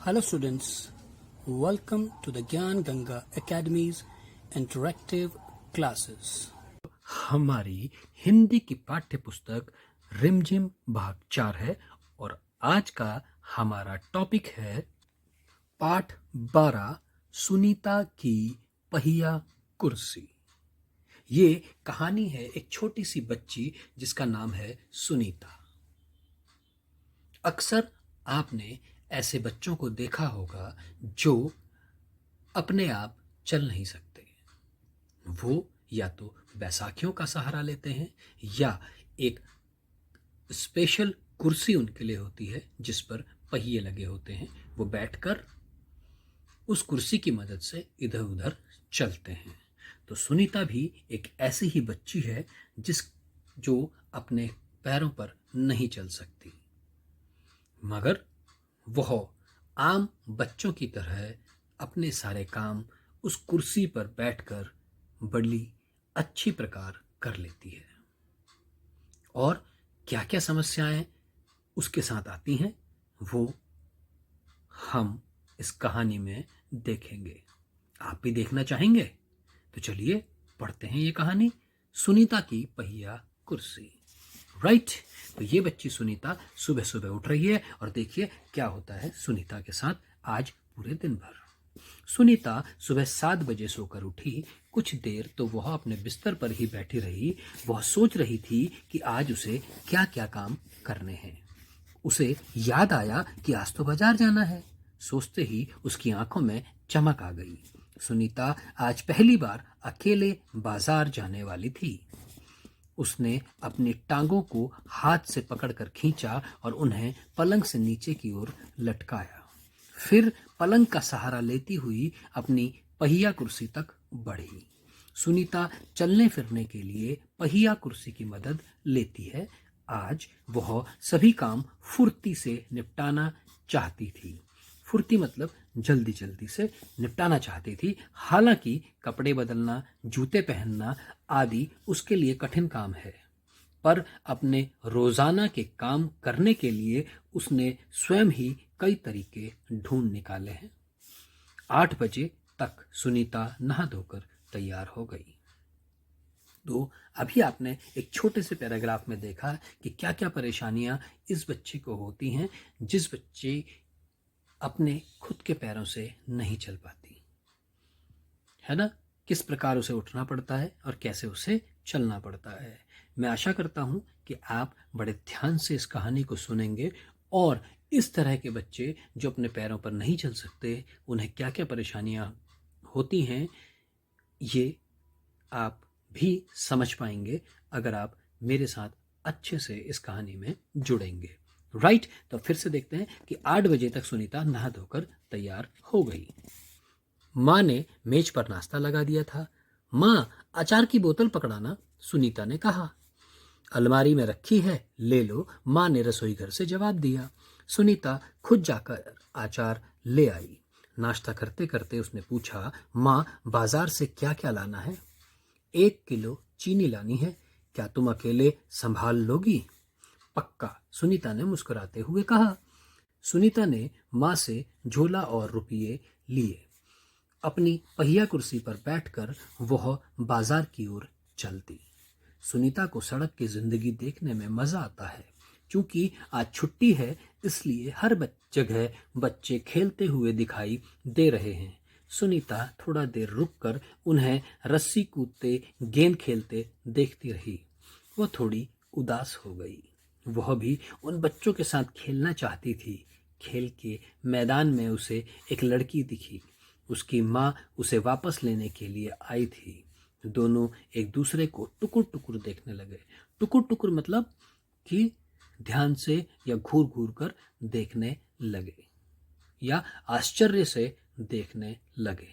Hello students, welcome to the Gyan Ganga Academy's interactive classes. हमारी हिंदी की पाठ्य पुस्तक रिमझिम भाग 4 है और आज का हमारा टॉपिक है पाठ 12 सुनीता की पहिया कुर्सी। ये कहानी है एक छोटी सी बच्ची जिसका नाम है सुनीता। अक्सर आपने ऐसे बच्चों को देखा होगा जो अपने आप चल नहीं सकते। वो या तो बैसाखियों का सहारा लेते हैं या एक स्पेशल कुर्सी उनके लिए होती है जिस पर पहिए लगे होते हैं। वो बैठकर उस कुर्सी की मदद से इधर उधर चलते हैं। तो सुनीता भी एक ऐसी ही बच्ची है जो अपने पैरों पर नहीं चल सकती, मगर वह आम बच्चों की तरह अपने सारे काम उस कुर्सी पर बैठकर बड़ी अच्छी प्रकार कर लेती है। और क्या क्या समस्याएं उसके साथ आती हैं वो हम इस कहानी में देखेंगे। आप भी देखना चाहेंगे तो चलिए पढ़ते हैं ये कहानी सुनीता की पहिया कुर्सी। राइट, तो ये बच्ची सुनीता सुबह सुबह उठ रही है और देखिए क्या होता है सुनीता के साथ आज पूरे दिन भर। सुनीता सुबह 7 बजे सोकर उठी। कुछ देर तो वह अपने बिस्तर पर ही बैठी रही। वह सोच रही थी कि आज उसे क्या क्या काम करने हैं। उसे याद आया कि आज तो बाजार जाना है। सोचते ही उसकी आंखों में चमक आ गई। सुनीता आज पहली बार अकेले बाजार जाने वाली थी। उसने अपनी टांगों को हाथ से पकड़कर खींचा और उन्हें पलंग से नीचे की ओर लटकाया। फिर पलंग का सहारा लेती हुई अपनी पहिया कुर्सी तक बढ़ी। सुनीता चलने फिरने के लिए पहिया कुर्सी की मदद लेती है। आज वह सभी काम फुर्ती से निपटाना चाहती थी। फुर्ती मतलब जल्दी जल्दी से निपटाना चाहती थी। हालांकि कपड़े बदलना, जूते पहनना आदि उसके लिए कठिन काम है, पर अपने रोजाना के काम करने के लिए उसने स्वयं ही कई तरीके ढूंढ निकाले हैं। 8 बजे तक सुनीता नहा धोकर तैयार हो गई। तो अभी आपने एक छोटे से पैराग्राफ में देखा कि क्या क्या परेशानियां इस बच्चे को होती हैं जिस बच्चे अपने खुद के पैरों से नहीं चल पाती है ना। किस प्रकार उसे उठना पड़ता है और कैसे उसे चलना पड़ता है। मैं आशा करता हूं कि आप बड़े ध्यान से इस कहानी को सुनेंगे और इस तरह के बच्चे जो अपने पैरों पर नहीं चल सकते उन्हें क्या क्या परेशानियां होती हैं ये आप भी समझ पाएंगे अगर आप मेरे साथ अच्छे से इस कहानी में जुड़ेंगे। राइट, तो फिर से देखते हैं कि 8 बजे तक सुनीता नहा धोकर तैयार हो गई। माँ ने मेज पर नाश्ता लगा दिया था। माँ, अचार की बोतल पकड़ाना, सुनीता ने कहा। अलमारी में रखी है, ले लो, माँ ने रसोई घर से जवाब दिया। सुनीता खुद जाकर अचार ले आई। नाश्ता करते करते उसने पूछा, माँ, बाजार से क्या क्या लाना है? 1 किलो चीनी लानी है। क्या तुम अकेले संभाल लोगी? पक्का, सुनीता ने मुस्कुराते हुए कहा। सुनीता ने माँ से झोला और रुपये लिए। अपनी पहिया कुर्सी पर बैठकर वह बाजार की ओर चलती। सुनीता को सड़क की जिंदगी देखने में मजा आता है। क्योंकि आज छुट्टी है इसलिए हर जगह बच्चे खेलते हुए दिखाई दे रहे हैं। सुनीता थोड़ा देर रुककर उन्हें रस्सी कूदते, गेंद खेलते देखती रही। वह थोड़ी उदास हो गई। वह भी उन बच्चों के साथ खेलना चाहती थी। खेल के मैदान में उसे एक लड़की दिखी। उसकी माँ उसे वापस लेने के लिए आई थी। दोनों एक दूसरे को टुकुर टुकुर देखने लगे। टुकुर टुकुर मतलब कि ध्यान से या घूर घूर कर देखने लगे या आश्चर्य से देखने लगे।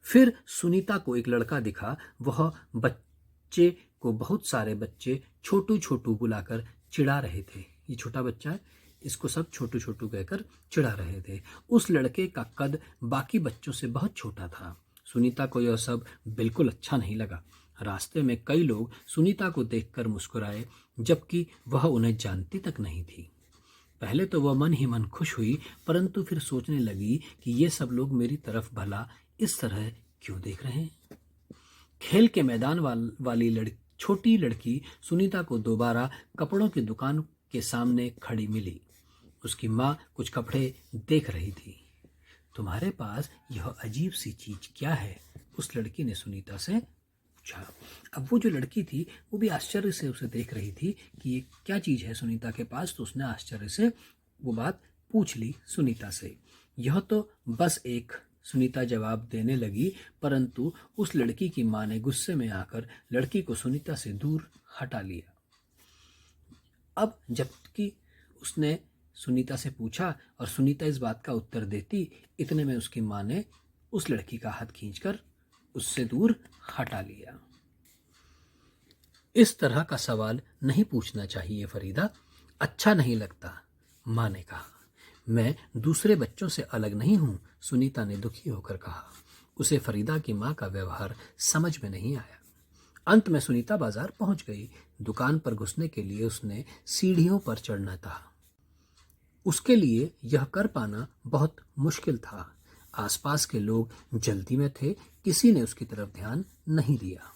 फिर सुनीता को एक लड़का दिखा। वह बच्चे को बहुत सारे बच्चे छोटू छोटू बुलाकर चिढ़ा रहे थे। ये छोटा बच्चा है, इसको सब छोटू छोटू कहकर चिढ़ा रहे थे। उस लड़के का कद बाकी बच्चों से बहुत छोटा था। सुनीता को यह सब बिल्कुल अच्छा नहीं लगा। रास्ते में कई लोग सुनीता को देखकर मुस्कुराए, जबकि वह उन्हें जानती तक नहीं थी। पहले तो वह मन ही मन खुश हुई, परंतु फिर सोचने लगी कि ये सब लोग मेरी तरफ भला इस तरह क्यों देख रहे हैं। खेल के मैदान वाली छोटी लड़की सुनीता को दोबारा कपड़ों की दुकान के सामने खड़ी मिली। उसकी माँ कुछ कपड़े देख रही थी। तुम्हारे पास यह अजीब सी चीज क्या है? उस लड़की ने सुनीता से पूछा। अब वो जो लड़की थी वो भी आश्चर्य से उसे देख रही थी कि ये क्या चीज है सुनीता के पास। तो उसने आश्चर्य से वो बात पूछ ली सुनीता से। यह तो बस एक, सुनीता जवाब देने लगी, परंतु उस लड़की की मां ने गुस्से में आकर लड़की को सुनीता से दूर हटा लिया। अब जबकि उसने सुनीता से पूछा और सुनीता इस बात का उत्तर देती, इतने में उसकी मां ने उस लड़की का हाथ खींचकर उससे दूर हटा लिया। इस तरह का सवाल नहीं पूछना चाहिए फरीदा, अच्छा नहीं लगता, मां ने कहा। मैं दूसरे बच्चों से अलग नहीं हूं, सुनीता ने दुखी होकर कहा। उसे फरीदा की मां का व्यवहार समझ में नहीं आया। अंत में सुनीता बाजार पहुंच गई। दुकान पर घुसने के लिए उसने सीढ़ियों पर चढ़ना था। उसके लिए यह कर पाना बहुत मुश्किल था। आसपास के लोग जल्दी में थे, किसी ने उसकी तरफ ध्यान नहीं दिया।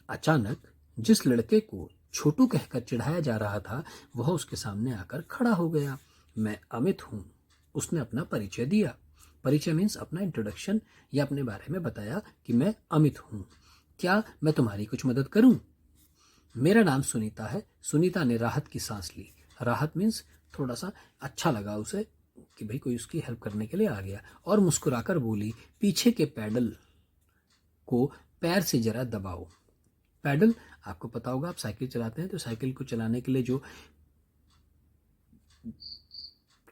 अचानक जिस लड़के को छोटू कहकर चिढ़ाया जा रहा था वह उसके सामने आकर खड़ा हो गया। मैं अमित हूं, उसने अपना परिचय दिया। परिचय मीन्स अपना इंट्रोडक्शन या अपने बारे में बताया कि मैं अमित हूं। क्या मैं तुम्हारी कुछ मदद करूं? मेरा नाम सुनीता है। सुनीता ने राहत की सांस ली। राहत मीन्स थोड़ा सा अच्छा लगा उसे कि भाई कोई उसकी हेल्प करने के लिए आ गया, और मुस्कुराकर बोली, पीछे के पैडल को पैर से जरा दबाओ। पैडल आपको पता होगा, आप साइकिल चलाते हैं तो साइकिल को चलाने के लिए जो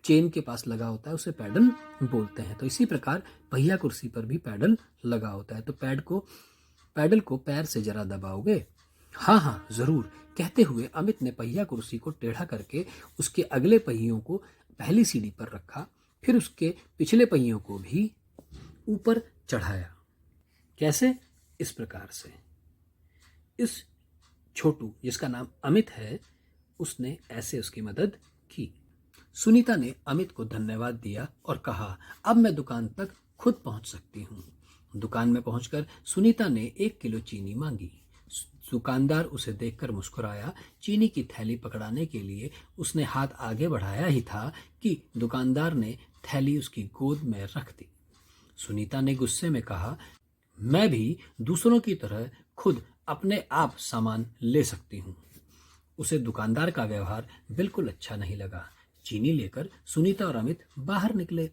चेन के पास लगा होता है उसे पैडल बोलते हैं। तो इसी प्रकार पहिया कुर्सी पर भी पैडल लगा होता है। तो पैडल को पैर से जरा दबाओगे? हाँ हाँ जरूर, कहते हुए अमित ने पहिया कुर्सी को टेढ़ा करके उसके अगले पहियों को पहली सीढ़ी पर रखा, फिर उसके पिछले पहियों को भी ऊपर चढ़ाया। कैसे? इस प्रकार से। इस छोटू जिसका नाम अमित है उसने ऐसे उसकी मदद की। सुनीता ने अमित को धन्यवाद दिया और कहा, अब मैं दुकान तक खुद पहुंच सकती हूँ। दुकान में पहुंचकर सुनीता ने 1 किलो चीनी मांगी। दुकानदार उसे देखकर मुस्कुराया। चीनी की थैली पकड़ाने के लिए उसने हाथ आगे बढ़ाया ही था कि दुकानदार ने थैली उसकी गोद में रख दी। सुनीता ने गुस्से में कहा, मैं भी दूसरों की तरह खुद अपने आप सामान ले सकती हूँ। उसे दुकानदार का व्यवहार बिल्कुल अच्छा नहीं लगा। चीनी लेकर सुनीता और अमित बाहर निकले।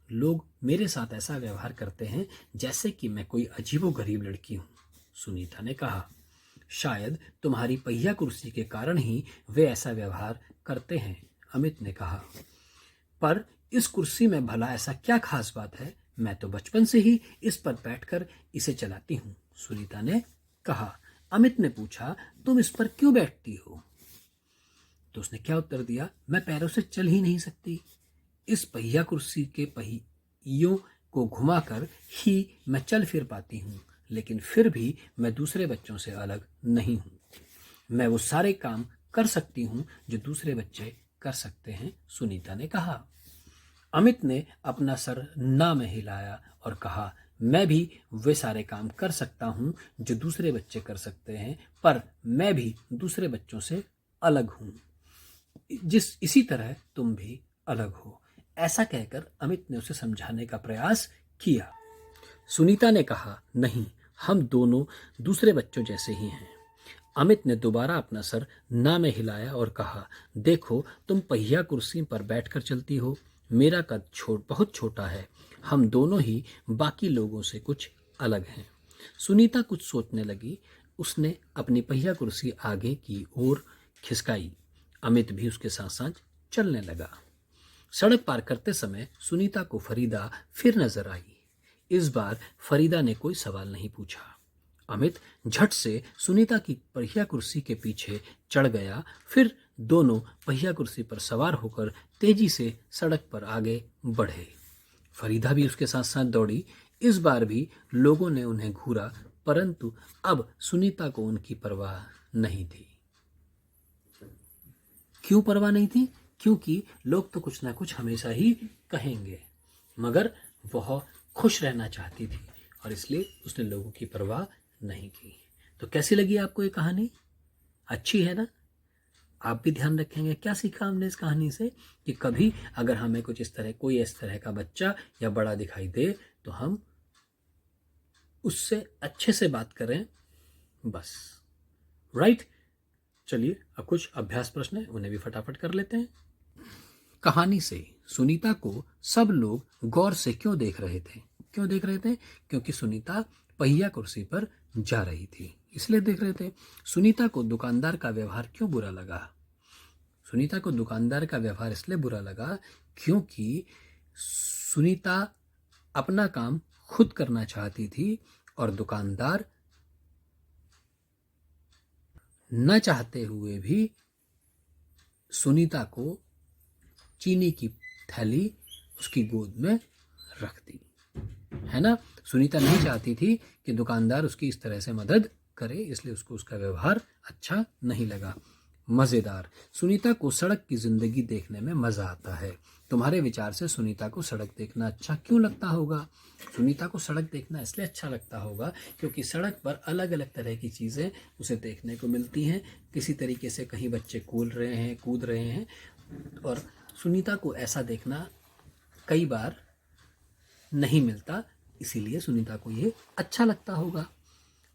लोग मेरे साथ ऐसा व्यवहार करते हैं जैसे कि मैं कोई अजीबोगरीब लड़की हूँ, सुनीता ने कहा। शायद तुम्हारी पहिया कुर्सी के कारण ही वे ऐसा व्यवहार करते हैं, अमित ने कहा। पर इस कुर्सी में भला ऐसा क्या खास बात है? मैं तो बचपन से ही इस पर बैठकर इसे चलाती हूँ, सुनीता ने कहा। अमित ने पूछा, तुम इस पर क्यों बैठती हो? तो उसने क्या उत्तर दिया, मैं पैरों से चल ही नहीं सकती। इस पहिया कुर्सी के पहियों को घुमाकर ही मैं चल फिर पाती हूँ, लेकिन फिर भी मैं दूसरे बच्चों से अलग नहीं हूँ। मैं वो सारे काम कर सकती हूँ जो दूसरे बच्चे कर सकते हैं, सुनीता ने कहा। अमित ने अपना सर ना में हिलाया और कहा, मैं भी वे सारे काम कर सकता हूँ जो दूसरे बच्चे कर सकते हैं, पर मैं भी दूसरे बच्चों से अलग हूँ, इसी तरह तुम भी अलग हो। ऐसा कहकर अमित ने उसे समझाने का प्रयास किया। सुनीता ने कहा, नहीं, हम दोनों दूसरे बच्चों जैसे ही हैं। अमित ने दोबारा अपना सर ना में हिलाया और कहा, देखो तुम पहिया कुर्सी पर बैठकर चलती हो, मेरा कद बहुत छोटा है, हम दोनों ही बाकी लोगों से कुछ अलग हैं। सुनीता कुछ सोचने लगी। उसने अपनी पहिया कुर्सी आगे की ओर खिसकाई। अमित भी उसके साथ साथ चलने लगा। सड़क पार करते समय सुनीता को फरीदा फिर नजर आई। इस बार फरीदा ने कोई सवाल नहीं पूछा। अमित झट से सुनीता की पहिया कुर्सी के पीछे चढ़ गया। फिर दोनों पहिया कुर्सी पर सवार होकर तेजी से सड़क पर आगे बढ़े। फरीदा भी उसके साथ साथ दौड़ी। इस बार भी लोगों ने उन्हें घूरा, परंतु अब सुनीता को उनकी परवाह नहीं थी। क्यों परवाह नहीं थी? क्योंकि लोग तो कुछ ना कुछ हमेशा ही कहेंगे, मगर वह खुश रहना चाहती थी और इसलिए उसने लोगों की परवाह नहीं की। तो कैसी लगी आपको ये कहानी? अच्छी है ना? आप भी ध्यान रखेंगे। क्या सीखा हमने इस कहानी से? कि कभी अगर हमें कुछ कोई इस तरह का बच्चा या बड़ा दिखाई दे तो हम उससे अच्छे से बात करें, बस। राइट? चलिए अब कुछ अभ्यास प्रश्न है, उन्हें भी फटाफट कर लेते हैं। कहानी से सुनीता को सब लोग गौर से क्यों देख रहे थे? क्यों देख रहे थे? क्योंकि सुनीता पहिया कुर्सी पर जा रही थी, इसलिए देख रहे थे। सुनीता को दुकानदार का व्यवहार क्यों बुरा लगा? सुनीता को दुकानदार का व्यवहार इसलिए बुरा लगा क्योंकि सुनीता अपना काम खुद करना चाहती थी और दुकानदार न चाहते हुए भी सुनीता को चीनी की थैली उसकी गोद में रख दी, है ना? सुनीता नहीं चाहती थी कि दुकानदार उसकी इस तरह से मदद करे, इसलिए उसको उसका व्यवहार अच्छा नहीं लगा। मज़ेदार। सुनीता को सड़क की जिंदगी देखने में मज़ा आता है। तुम्हारे विचार से सुनीता को सड़क देखना अच्छा क्यों लगता होगा? सुनीता को सड़क देखना इसलिए अच्छा लगता होगा क्योंकि सड़क पर अलग अलग तरह की चीज़ें उसे देखने को मिलती हैं। किसी तरीके से कहीं बच्चे कूद रहे हैं और सुनीता को ऐसा देखना कई बार नहीं मिलता, इसीलिए सुनीता को ये अच्छा लगता होगा।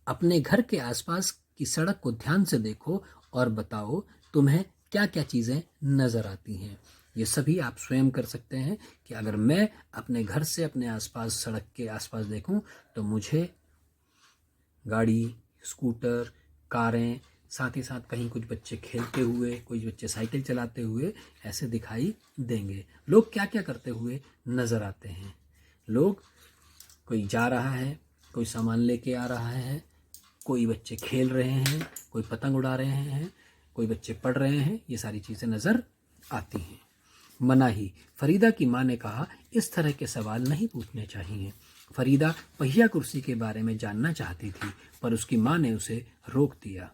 अपने घर के आसपास की सड़क को ध्यान से देखो और बताओ तुम्हें क्या क्या चीज़ें नज़र आती हैं। ये सभी आप स्वयं कर सकते हैं कि अगर मैं अपने घर से अपने आसपास सड़क के आसपास देखूं तो मुझे गाड़ी, स्कूटर, कारें, साथ ही साथ कहीं कुछ बच्चे खेलते हुए, कुछ बच्चे साइकिल चलाते हुए ऐसे दिखाई देंगे। लोग क्या क्या करते हुए नज़र आते हैं? लोग, कोई जा रहा है, कोई सामान लेके आ रहा है, कोई बच्चे खेल रहे हैं, कोई पतंग उड़ा रहे हैं, कोई बच्चे पढ़ रहे हैं, ये सारी चीज़ें नज़र आती हैं। मनाही। फरीदा की माँ ने कहा इस तरह के सवाल नहीं पूछने चाहिए। फरीदा पहिया कुर्सी के बारे में जानना चाहती थी पर उसकी माँ ने उसे रोक दिया।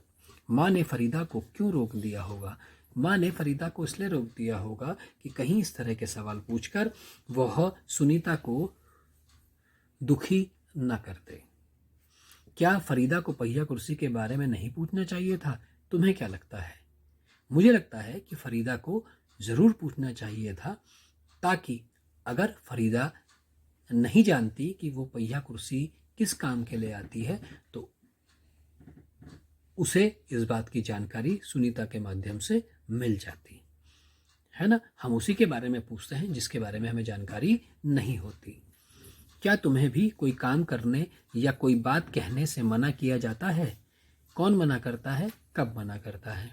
माँ ने फरीदा को क्यों रोक दिया होगा? माँ ने फरीदा को इसलिए रोक दिया होगा कि कहीं इस तरह के सवाल पूछकर वह सुनीता को दुखी न कर दे। क्या फरीदा को पहिया कुर्सी के बारे में नहीं पूछना चाहिए था? तुम्हें क्या लगता है? मुझे लगता है कि फरीदा को ज़रूर पूछना चाहिए था, ताकि अगर फरीदा नहीं जानती कि वो पहिया कुर्सी किस काम के लिए आती है तो उसे इस बात की जानकारी सुनीता के माध्यम से मिल जाती, है ना? हम उसी के बारे में पूछते हैं जिसके बारे में हमें जानकारी नहीं होती। क्या तुम्हें भी कोई काम करने या कोई बात कहने से मना किया जाता है? कौन मना करता है? कब मना करता है?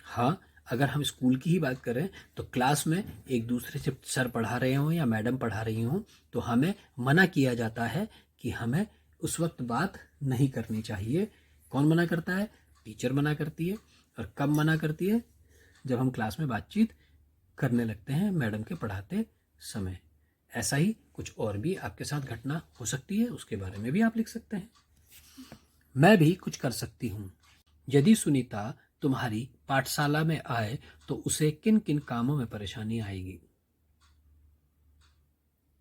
हाँ, अगर हम स्कूल की ही बात करें तो क्लास में एक दूसरे से सर पढ़ा रहे हों या मैडम पढ़ा रही हों तो हमें मना किया जाता है कि हमें उस वक्त बात नहीं करनी चाहिए। कौन मना करता है? टीचर मना करती है। और कब मना करती है? जब हम क्लास में बातचीत करने लगते हैं मैडम के पढ़ाते समय। ऐसा ही कुछ और भी आपके साथ घटना हो सकती है, उसके बारे में भी आप लिख सकते हैं। मैं भी कुछ कर सकती हूँ। यदि सुनीता तुम्हारी पाठशाला में आए तो उसे किन किन कामों में परेशानी आएगी?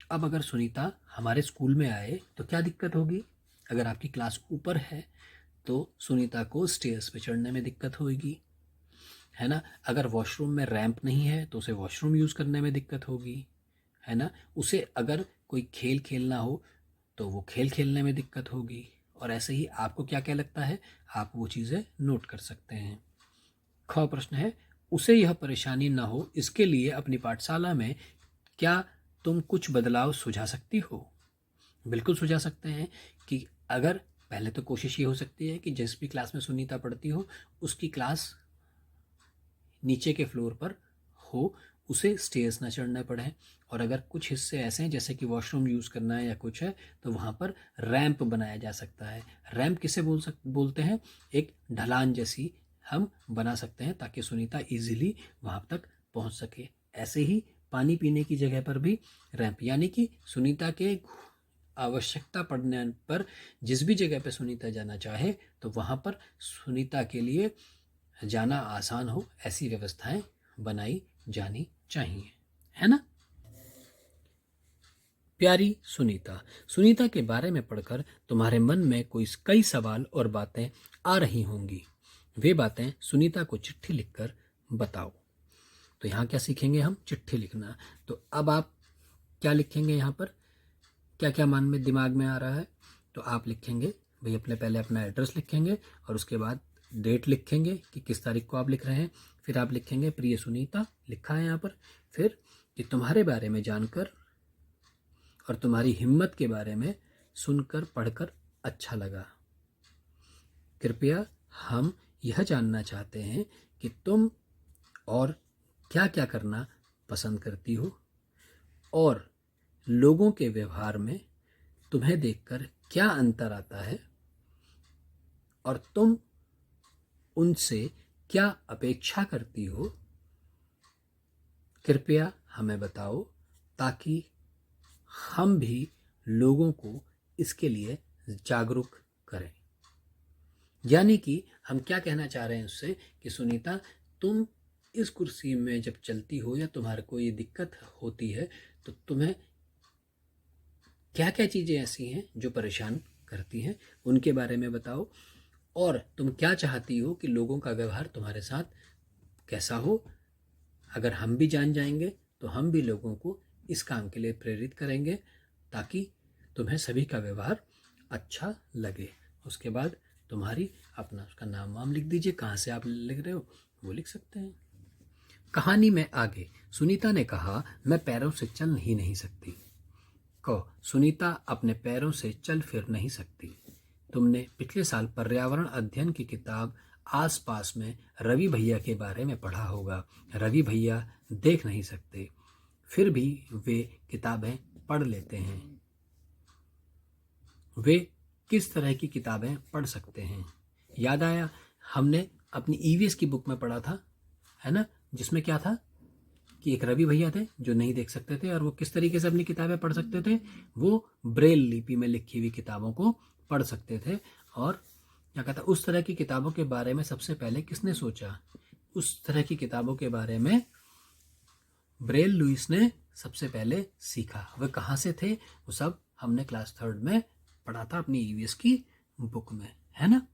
अब अगर सुनीता हमारे स्कूल में आए तो क्या दिक्कत होगी? अगर आपकी क्लास ऊपर है तो सुनीता को स्टेयर्स पे चढ़ने में दिक्कत होगी, है ना? अगर वॉशरूम में रैंप नहीं है तो उसे वॉशरूम यूज़ करने में दिक्कत होगी, है ना? उसे अगर कोई खेल खेलना हो तो वो खेल खेलने में दिक्कत होगी। और ऐसे ही आपको क्या क्या लगता है, आप वो चीज़ें नोट कर सकते हैं। ख प्रश्न है, उसे यह परेशानी न हो इसके लिए अपनी पाठशाला में क्या तुम कुछ बदलाव सुझा सकती हो? बिल्कुल सुझा सकते हैं कि अगर पहले तो कोशिश ये हो सकती है कि जिस भी क्लास में सुनीता पढ़ती हो उसकी क्लास नीचे के फ्लोर पर हो, उसे स्टेयर्स ना चढ़ने पड़े। और अगर कुछ हिस्से ऐसे हैं जैसे कि वॉशरूम यूज़ करना है या कुछ है तो वहाँ पर रैंप बनाया जा सकता है। रैंप किसे बोलते हैं? एक ढलान जैसी हम बना सकते हैं ताकि सुनीता इजीली वहाँ तक पहुँच सके। ऐसे ही पानी पीने की जगह पर भी रैंप, यानी कि सुनीता के आवश्यकता पड़ने पर जिस भी जगह पर सुनीता जाना चाहे तो वहाँ पर सुनीता के लिए जाना आसान हो, ऐसी व्यवस्थाएं बनाई जानी चाहिए, है ना। प्यारी सुनीता, सुनीता के बारे में पढ़कर तुम्हारे मन में कई सवाल और बातें आ रही होंगी। वे बातें सुनीता को चिट्ठी लिखकर बताओ। तो यहाँ क्या सीखेंगे हम? चिट्ठी लिखना। तो अब आप क्या लिखेंगे यहाँ पर? क्या क्या मन में दिमाग में आ रहा है? तो आप लिखेंगे भाई, पहले अपना एड्रेस लिखेंगे और उसके बाद डेट लिखेंगे कि किस तारीख को आप लिख रहे हैं। फिर आप लिखेंगे प्रिय सुनीता, लिखा है यहाँ पर। फिर कि तुम्हारे बारे में जानकर और तुम्हारी हिम्मत के बारे में सुनकर पढ़कर अच्छा लगा। कृपया हम यह जानना चाहते हैं कि तुम और क्या क्या करना पसंद करती हो और लोगों के व्यवहार में तुम्हें देखकर क्या अंतर आता है और तुम उनसे क्या अपेक्षा करती हो। कृपया हमें बताओ ताकि हम भी लोगों को इसके लिए जागरूक करें। यानी कि हम क्या कहना चाह रहे हैं उससे कि सुनीता, तुम इस कुर्सी में जब चलती हो या तुम्हारे को ये दिक्कत होती है तो तुम्हें क्या क्या चीज़ें ऐसी हैं जो परेशान करती हैं, उनके बारे में बताओ। और तुम क्या चाहती हो कि लोगों का व्यवहार तुम्हारे साथ कैसा हो। अगर हम भी जान जाएंगे तो हम भी लोगों को इस काम के लिए प्रेरित करेंगे ताकि तुम्हें सभी का व्यवहार अच्छा लगे। उसके बाद तुम्हारी अपना उसका नाम वाम लिख दीजिए, कहाँ से आप लिख रहे हो वो लिख सकते हैं। कहानी में आगे सुनीता ने कहा, मैं पैरों से चल ही नहीं सकती। सुनीता अपने पैरों से चल फिर नहीं सकती। तुमने पिछले साल पर्यावरण अध्ययन की किताब आसपास में रवि भैया के बारे में पढ़ा होगा। रवि भैया देख नहीं सकते, फिर भी वे किताबें पढ़ लेते हैं। वे किस तरह की किताबें पढ़ सकते हैं? याद आया, हमने अपनी ईवीएस की बुक में पढ़ा था, है ना, जिसमें क्या था कि एक रवि भैया थे जो नहीं देख सकते थे और वो किस तरीके से अपनी किताबें पढ़ सकते थे। वो ब्रेल लिपि में लिखी हुई किताबों को पढ़ सकते थे। और क्या कहता, उस तरह की किताबों के बारे में सबसे पहले किसने सोचा? उस तरह की किताबों के बारे में ब्रेल लुइस ने सबसे पहले सीखा। वह कहाँ से थे? वो सब हमने क्लास 3 में पढ़ा था अपनी ईवीएस की बुक में, है ना।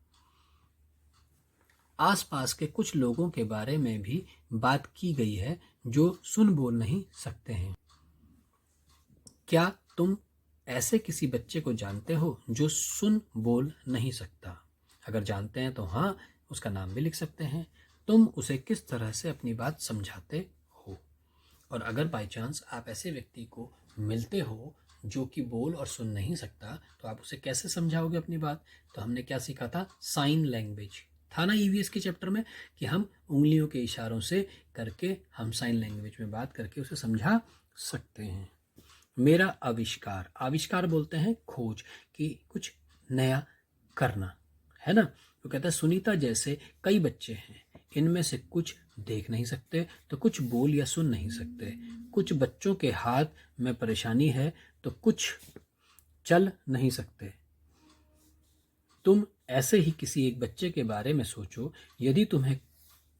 आसपास के कुछ लोगों के बारे में भी बात की गई है जो सुन बोल नहीं सकते हैं। क्या तुम ऐसे किसी बच्चे को जानते हो जो सुन बोल नहीं सकता? अगर जानते हैं तो हाँ, उसका नाम भी लिख सकते हैं। तुम उसे किस तरह से अपनी बात समझाते हो? और अगर बाय चांस आप ऐसे व्यक्ति को मिलते हो जो कि बोल और सुन नहीं सकता तो आप उसे कैसे समझाओगे अपनी बात? तो हमने क्या सीखा था? साइन लैंग्वेज था ना ईवीएस के चैप्टर में, कि हम उंगलियों के इशारों से करके हम साइन लैंग्वेज में बात करके उसे समझा सकते हैं। मेरा आविष्कार, आविष्कार बोलते हैं खोज, कि कुछ नया करना, है ना। तो कहता है सुनीता जैसे कई बच्चे हैं, इनमें से कुछ देख नहीं सकते तो कुछ बोल या सुन नहीं सकते। कुछ बच्चों के हाथ में परेशानी है तो कुछ चल नहीं सकते। तुम ऐसे ही किसी एक बच्चे के बारे में सोचो। यदि तुम्हें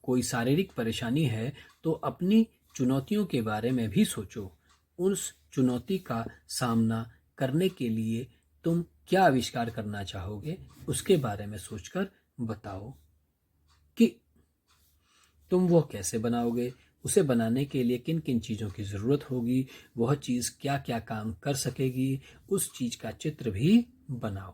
कोई शारीरिक परेशानी है तो अपनी चुनौतियों के बारे में भी सोचो। उस चुनौती का सामना करने के लिए तुम क्या आविष्कार करना चाहोगे, उसके बारे में सोचकर बताओ कि तुम वो कैसे बनाओगे, उसे बनाने के लिए किन किन चीज़ों की ज़रूरत होगी, वह चीज़ क्या क्या काम कर सकेगी, उस चीज़ का चित्र भी बनाओ।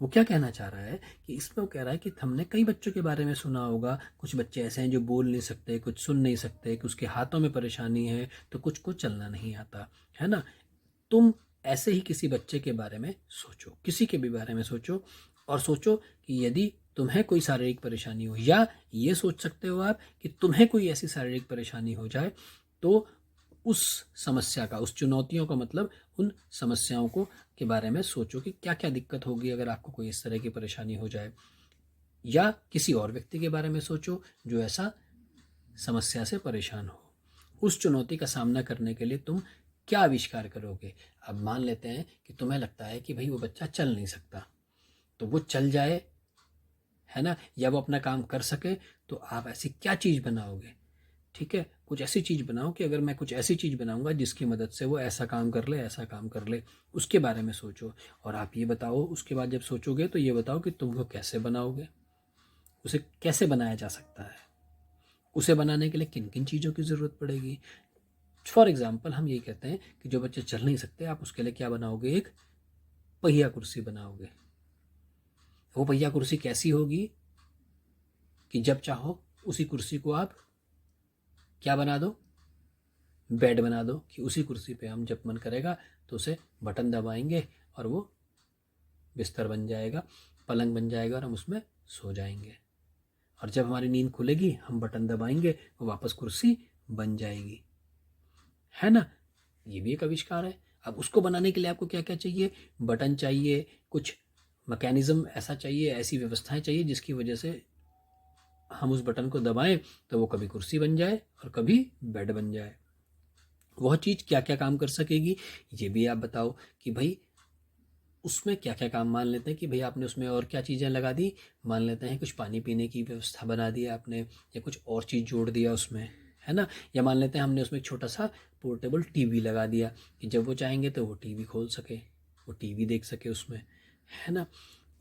वो क्या कहना चाह रहा है कि इसमें वो कह रहा है कि हमने कई बच्चों के बारे में सुना होगा। कुछ बच्चे ऐसे हैं जो बोल नहीं सकते, कुछ सुन नहीं सकते, कि उसके हाथों में परेशानी है तो कुछ को चलना नहीं आता, है ना। तुम ऐसे ही किसी बच्चे के बारे में सोचो, किसी के भी बारे में सोचो और सोचो कि यदि तुम्हें कोई शारीरिक परेशानी हो, या ये सोच सकते हो आप कि तुम्हें कोई ऐसी शारीरिक परेशानी हो जाए तो उस समस्या का, उस चुनौतियों का मतलब उन समस्याओं को के बारे में सोचो कि क्या क्या दिक्कत होगी अगर आपको कोई इस तरह की परेशानी हो जाए। या किसी और व्यक्ति के बारे में सोचो जो ऐसा समस्या से परेशान हो। उस चुनौती का सामना करने के लिए तुम क्या आविष्कार करोगे? अब मान लेते हैं कि तुम्हें लगता है कि भाई वो बच्चा चल नहीं सकता, तो वो चल जाए, है ना, या वो अपना काम कर सके, तो आप ऐसी क्या चीज़ बनाओगे? ठीक है, कुछ ऐसी चीज़ बनाओ कि अगर मैं कुछ ऐसी चीज़ बनाऊंगा जिसकी मदद से वो ऐसा काम कर ले, ऐसा काम कर ले, उसके बारे में सोचो। और आप ये बताओ, उसके बाद जब सोचोगे तो ये बताओ कि तुम वो कैसे बनाओगे, उसे कैसे बनाया जा सकता है, उसे बनाने के लिए किन किन चीज़ों की ज़रूरत पड़ेगी। फॉर एग्जाम्पल हम यही कहते हैं कि जो बच्चे चल नहीं सकते, आप उसके लिए क्या बनाओगे, एक पहिया कुर्सी बनाओगे। वो पहिया कुर्सी कैसी होगी कि जब चाहो उसी कुर्सी को आप क्या बना दो, बेड बना दो, कि उसी कुर्सी पे हम जब मन करेगा तो उसे बटन दबाएंगे और वो बिस्तर बन जाएगा, पलंग बन जाएगा और हम उसमें सो जाएंगे। और जब हमारी नींद खुलेगी हम बटन दबाएंगे, वो वापस कुर्सी बन जाएगी, है ना। ये भी एक आविष्कार है। अब उसको बनाने के लिए आपको क्या क्या चाहिए, बटन चाहिए, कुछ मैकेनिज्म ऐसा चाहिए, ऐसी व्यवस्थाएं चाहिए जिसकी वजह से हम उस बटन को दबाएं तो वो कभी कुर्सी बन जाए और कभी बेड बन जाए। वह चीज़ क्या क्या काम कर सकेगी ये भी आप बताओ कि भाई उसमें क्या क्या काम। मान लेते हैं कि भाई आपने उसमें और क्या चीज़ें लगा दी, मान लेते हैं कुछ पानी पीने की व्यवस्था बना दी आपने, या कुछ और चीज़ जोड़ दिया उसमें, है ना। या मान लेते हैं हमने उसमें एक छोटा सा पोर्टेबल टीवी लगा दिया कि जब वो चाहेंगे तो वो टीवी खोल सके, वो टीवी देख सके उसमें, है ना।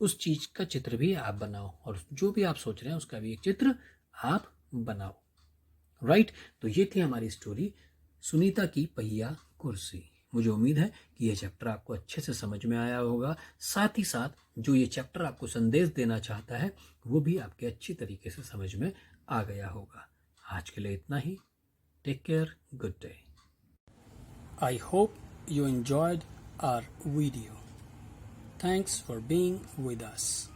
उस चीज़ का चित्र भी आप बनाओ और जो भी आप सोच रहे हैं उसका भी एक चित्र आप बनाओ, राइट। तो ये थी हमारी स्टोरी, सुनीता की पहिया कुर्सी। मुझे उम्मीद है कि यह चैप्टर आपको अच्छे से समझ में आया होगा, साथ ही साथ जो ये चैप्टर आपको संदेश देना चाहता है वो भी आपके अच्छी तरीके से समझ में आ गया होगा। आज के लिए इतना ही। Take care, good day. I hope you enjoyed our video. Thanks for being with us.